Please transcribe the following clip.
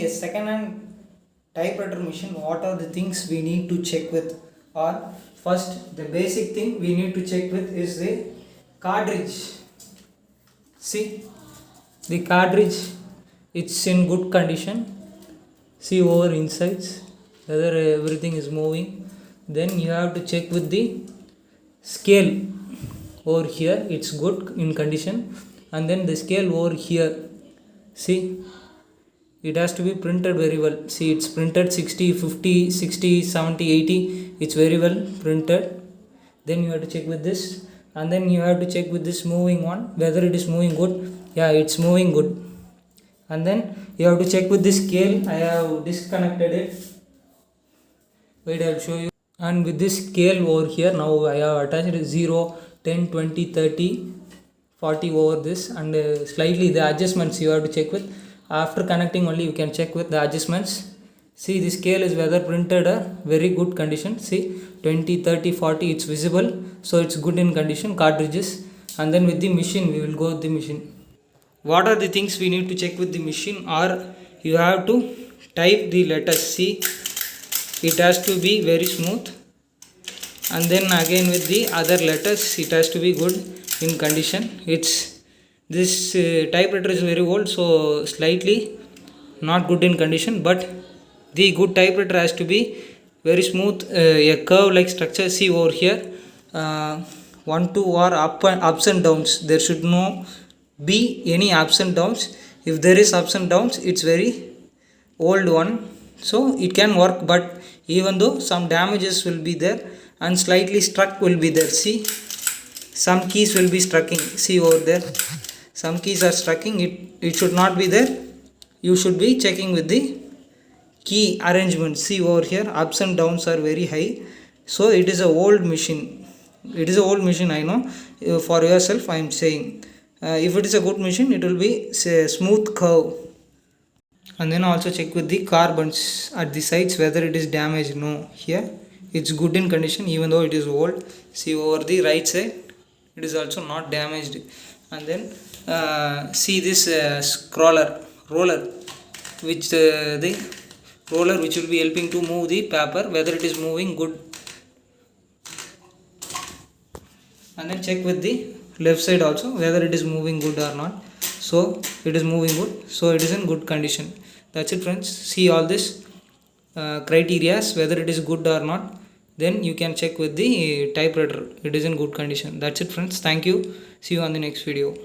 a second hand typewriter machine, what are the things we need to check with? Or first, the basic thing we need to check with is the cartridge. See, the cartridge, it's in good condition. See over insides whether everything is moving. Then you have to check with the scale over here, it's good in condition. And then the scale over here, see, it has to be printed very well. See, it's printed 60, 50, 60, 70, 80. It's very well printed. Then you have to check with this, and then you have to check with this moving one whether it is moving good. Yeah, it's moving good. And then you have to check with this scale. I have disconnected it. Wait, I'll show you. And with this scale over here, now I have attached 0, 10, 20, 30, 40 over this, and slightly the adjustments you have to check with. After connecting only you can check with the adjustments. See, the scale is whether printed a very good condition. See, 20, 30, 40, it's visible, so it's good in condition. Cartridges. And then with the machine, we will go with the machine. What are the things we need to check with the machine? Or you have to type the letters. See, it has to be very smooth. And then again with the other letters, it has to be good in condition. This typewriter is very old, so slightly not good in condition, but the good typewriter has to be very smooth, a curve like structure. See over here, 1, 2 or ups and downs. There should no be any ups and downs. If there is ups and downs, it's very old one, so it can work, but even though some damages will be there and slightly struck will be there. See, some keys will be striking. See over there, some keys are striking. It should not be there. You should be checking with the key arrangement. See over here, ups and downs are very high, so it is a old machine. It is a old machine, I know. For yourself I am saying, if it is a good machine, it will be say smooth curve. And then also check with the carbons at the sides whether it is damaged. No, here it's good in condition even though it is old. See over the right side, it is also not damaged. And then see this roller which the roller which will be helping to move the paper, whether it is moving good. And then check with the left side also whether it is moving good or not. So it is moving good, so it is in good condition. That's it, friends. See all this criterias whether it is good or not, then you can check with the typewriter, it is in good condition. That's it, friends. Thank you. See you on the next video.